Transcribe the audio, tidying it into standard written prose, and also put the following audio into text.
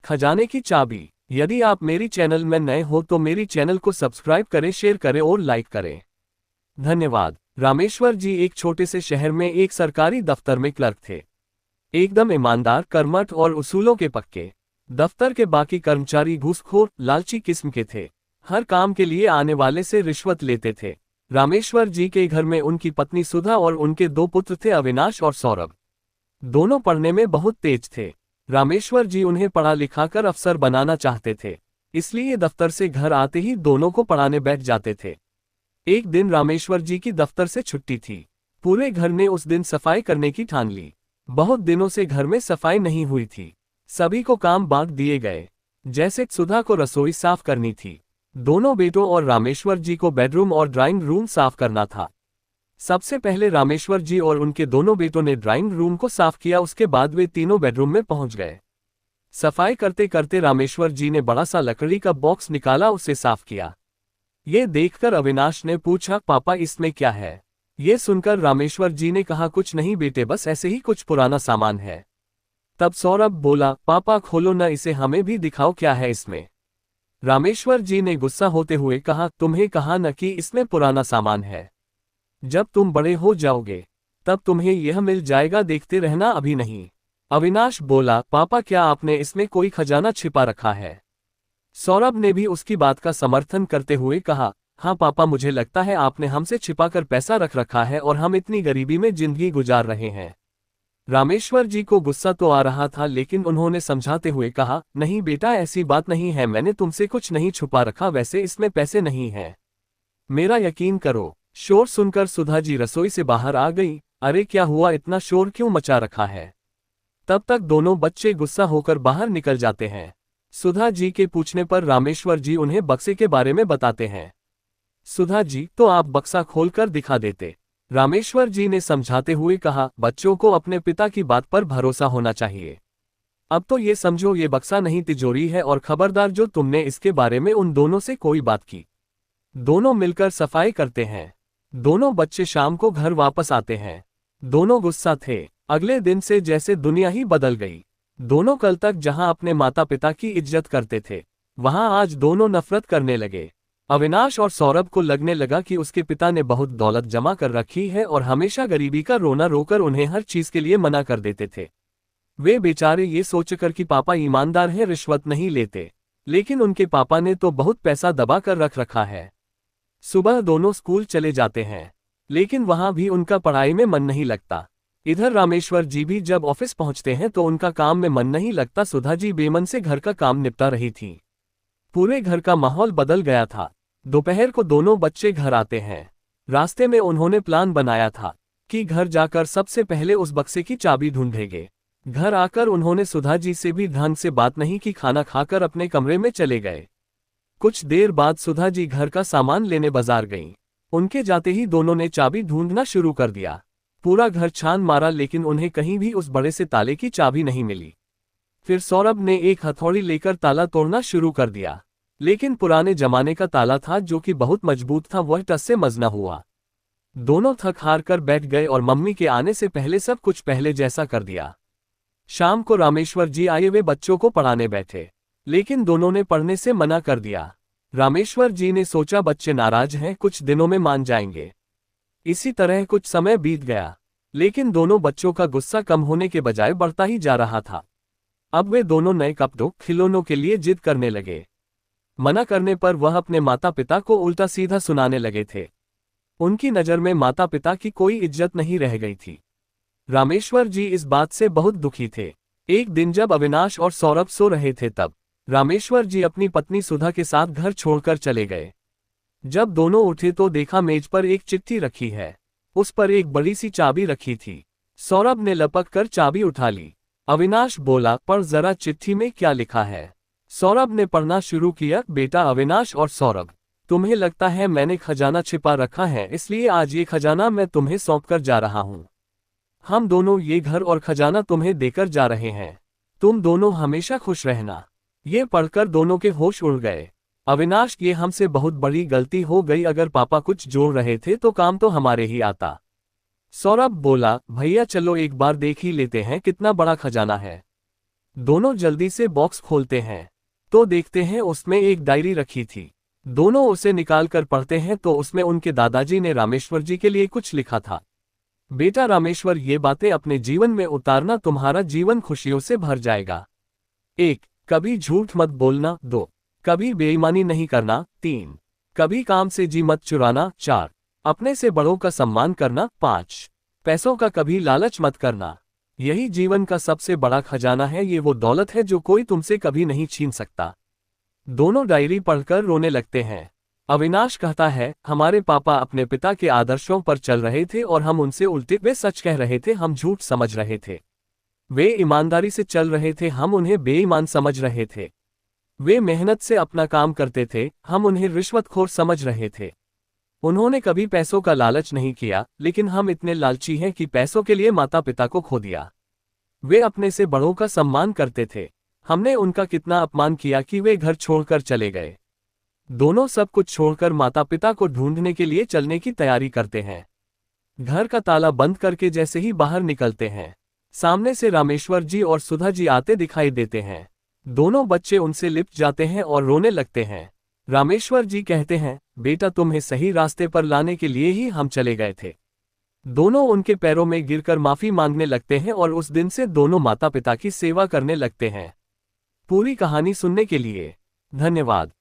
खजाने की चाबी। यदि आप मेरी चैनल में नए हो तो मेरी चैनल को सब्सक्राइब करें, शेयर करें और लाइक करें। धन्यवाद। रामेश्वर जी एक छोटे से शहर में एक सरकारी दफ्तर में क्लर्क थे। एकदम ईमानदार, कर्मठ और उसूलों के पक्के। दफ्तर के बाकी कर्मचारी घूसखोर, लालची किस्म के थे। हर काम के लिए आने वाले से रिश्वत लेते थे। रामेश्वर जी के घर में उनकी पत्नी सुधा और उनके 2 पुत्र थे, अविनाश और सौरभ। दोनों पढ़ने में बहुत तेज थे। रामेश्वर जी उन्हें पढ़ा लिखाकर अफसर बनाना चाहते थे, इसलिए दफ्तर से घर आते ही दोनों को पढ़ाने बैठ जाते थे। एक दिन रामेश्वर जी की दफ्तर से छुट्टी थी। पूरे घर ने उस दिन सफाई करने की ठान ली। बहुत दिनों से घर में सफाई नहीं हुई थी। सभी को काम बांट दिए गए। जैसे सुधा को रसोई साफ करनी थी, दोनों बेटों और रामेश्वर जी को बेडरूम और ड्राइंग रूम साफ करना था। सबसे पहले रामेश्वर जी और उनके दोनों बेटों ने ड्राइंग रूम को साफ किया, उसके बाद वे तीनों बेडरूम में पहुंच गए। सफाई करते करते रामेश्वर जी ने बड़ा सा लकड़ी का बॉक्स निकाला, उसे साफ किया। ये देखकर अविनाश ने पूछा, पापा इसमें क्या है? ये सुनकर रामेश्वर जी ने कहा, कुछ नहीं बेटे, बस ऐसे ही कुछ पुराना सामान है। तब सौरभ बोला, पापा खोलो न इसे, हमें भी दिखाओ क्या है इसमें। रामेश्वर जी ने गुस्सा होते हुए कहा, तुम्हें कहा न कि इसमें पुराना सामान है। जब तुम बड़े हो जाओगे तब तुम्हें यह मिल जाएगा, देखते रहना, अभी नहीं। अविनाश बोला, पापा क्या आपने इसमें कोई खजाना छिपा रखा है? सौरभ ने भी उसकी बात का समर्थन करते हुए कहा, हाँ पापा, मुझे लगता है आपने हमसे छिपाकर पैसा रख रखा है और हम इतनी गरीबी में जिंदगी गुजार रहे हैं। रामेश्वर जी को गुस्सा तो आ रहा था, लेकिन उन्होंने समझाते हुए कहा, नहीं बेटा, ऐसी बात नहीं है, मैंने तुमसे कुछ नहीं छुपा रखा, वैसे इसमें पैसे नहीं हैं, मेरा यकीन करो। शोर सुनकर सुधा जी रसोई से बाहर आ गई। अरे क्या हुआ, इतना शोर क्यों मचा रखा है? तब तक दोनों बच्चे गुस्सा होकर बाहर निकल जाते हैं। सुधा जी के पूछने पर रामेश्वर जी उन्हें बक्से के बारे में बताते हैं। सुधा जी, तो आप बक्सा खोलकर दिखा देते। रामेश्वर जी ने समझाते हुए कहा, बच्चों को अपने पिता की बात पर भरोसा होना चाहिए। अब तो ये समझो ये बक्सा नहीं तिजोरी है, और खबरदार जो तुमने इसके बारे में उन दोनों से कोई बात की। दोनों मिलकर सफाई करते हैं। दोनों बच्चे शाम को घर वापस आते हैं। दोनों गुस्सा थे। अगले दिन से जैसे दुनिया ही बदल गई। दोनों कल तक जहां अपने माता पिता की इज्जत करते थे, वहां आज दोनों नफरत करने लगे। अविनाश और सौरभ को लगने लगा कि उसके पिता ने बहुत दौलत जमा कर रखी है और हमेशा गरीबी का रोना रोकर उन्हें हर चीज के लिए मना कर देते थे। वे बेचारे ये सोचकर कि पापा ईमानदार हैं, रिश्वत नहीं लेते, लेकिन उनके पापा ने तो बहुत पैसा दबा कर रख रखा है। सुबह दोनों स्कूल चले जाते हैं, लेकिन वहां भी उनका पढ़ाई में मन नहीं लगता। इधर रामेश्वर जी भी जब ऑफिस पहुंचते हैं तो उनका काम में मन नहीं लगता। सुधा जी बेमन से घर का काम निपटा रही थी। पूरे घर का माहौल बदल गया था। दोपहर को दोनों बच्चे घर आते हैं। रास्ते में उन्होंने प्लान बनाया था कि घर जाकर सबसे पहले उस बक्से की चाबी ढूंढेंगे। घर आकर उन्होंने सुधा जी से भी ढंग से बात नहीं की, खाना खाकर अपने कमरे में चले गए। कुछ देर बाद सुधा जी घर का सामान लेने बाजार गईं। उनके जाते ही दोनों ने चाबी ढूंढना शुरू कर दिया। पूरा घर छान मारा, लेकिन उन्हें कहीं भी उस बड़े से ताले की चाबी नहीं मिली। फिर सौरभ ने एक हथौड़ी लेकर ताला तोड़ना शुरू कर दिया, लेकिन पुराने जमाने का ताला था जो कि बहुत मजबूत था, वह टस से मजना हुआ। दोनों थक हार कर बैठ गए और मम्मी के आने से पहले सब कुछ पहले जैसा कर दिया। शाम को रामेश्वर जी आए। वे बच्चों को पढ़ाने बैठे, लेकिन दोनों ने पढ़ने से मना कर दिया। रामेश्वर जी ने सोचा बच्चे नाराज हैं, कुछ दिनों में मान जाएंगे। इसी तरह कुछ समय बीत गया, लेकिन दोनों बच्चों का गुस्सा कम होने के बजाय बढ़ता ही जा रहा था। अब वे दोनों नए कपड़ों, खिलौनों के लिए जिद करने लगे। मना करने पर वह अपने माता पिता को उल्टा सीधा सुनाने लगे थे। उनकी नज़र में माता पिता की कोई इज्जत नहीं रह गई थी। रामेश्वर जी इस बात से बहुत दुखी थे। एक दिन जब अविनाश और सौरभ सो रहे थे, तब रामेश्वर जी अपनी पत्नी सुधा के साथ घर छोड़कर चले गए। जब दोनों उठे तो देखा मेज पर एक चिट्ठी रखी है। उस पर एक बड़ी सी चाबी रखी थी। सौरभ ने लपक कर चाबी उठा ली। अविनाश बोला, पढ़ जरा चिट्ठी में क्या लिखा है। सौरभ ने पढ़ना शुरू किया, बेटा अविनाश और सौरभ, तुम्हें लगता है मैंने खजाना छिपा रखा है, इसलिए आज ये खजाना मैं तुम्हें सौंपकर जा रहा हूँ। हम दोनों ये घर और खजाना तुम्हें देकर जा रहे हैं। तुम दोनों हमेशा खुश रहना। ये पढ़कर दोनों के होश उड़ गए। अविनाश, ये हमसे बहुत बड़ी गलती हो गई, अगर पापा कुछ जोड़ रहे थे तो काम तो हमारे ही आता। सौरभ बोला, भैया चलो एक बार देख ही लेते हैं कितना बड़ा खजाना है। दोनों जल्दी से बॉक्स खोलते हैं तो देखते हैं उसमें एक डायरी रखी थी। दोनों उसे निकालकर पढ़ते हैं तो उसमें उनके दादाजी ने रामेश्वर जी के लिए कुछ लिखा था। बेटा रामेश्वर, ये बातें अपने जीवन में उतारना, तुम्हारा जीवन खुशियों से भर जाएगा। 1. कभी झूठ मत बोलना। 2. कभी बेईमानी नहीं करना। 3. कभी काम से जी मत चुराना। 4. अपने से बड़ों का सम्मान करना। 5. पैसों का कभी लालच मत करना। यही जीवन का सबसे बड़ा खजाना है, ये वो दौलत है जो कोई तुमसे कभी नहीं छीन सकता। दोनों डायरी पढ़कर रोने लगते हैं। अविनाश कहता है, हमारे पापा अपने पिता के आदर्शों पर चल रहे थे और हम उनसे उल्टे। वे सच कह रहे थे, हम झूठ समझ रहे थे। वे ईमानदारी से चल रहे थे, हम उन्हें बेईमान समझ रहे थे। वे मेहनत से अपना काम करते थे, हम उन्हें रिश्वतखोर समझ रहे थे। उन्होंने कभी पैसों का लालच नहीं किया, लेकिन हम इतने लालची हैं कि पैसों के लिए माता पिता को खो दिया। वे अपने से बड़ों का सम्मान करते थे, हमने उनका कितना अपमान किया कि वे घर छोड़कर चले गए। दोनों सब कुछ छोड़कर माता पिता को ढूंढने के लिए चलने की तैयारी करते हैं। घर का ताला बंद करके जैसे ही बाहर निकलते हैं, सामने से रामेश्वर जी और सुधा जी आते दिखाई देते हैं। दोनों बच्चे उनसे लिपट जाते हैं और रोने लगते हैं। रामेश्वर जी कहते हैं, बेटा तुम्हें सही रास्ते पर लाने के लिए ही हम चले गए थे। दोनों उनके पैरों में गिरकर माफी मांगने लगते हैं और उस दिन से दोनों माता पिता की सेवा करने लगते हैं। पूरी कहानी सुनने के लिए धन्यवाद।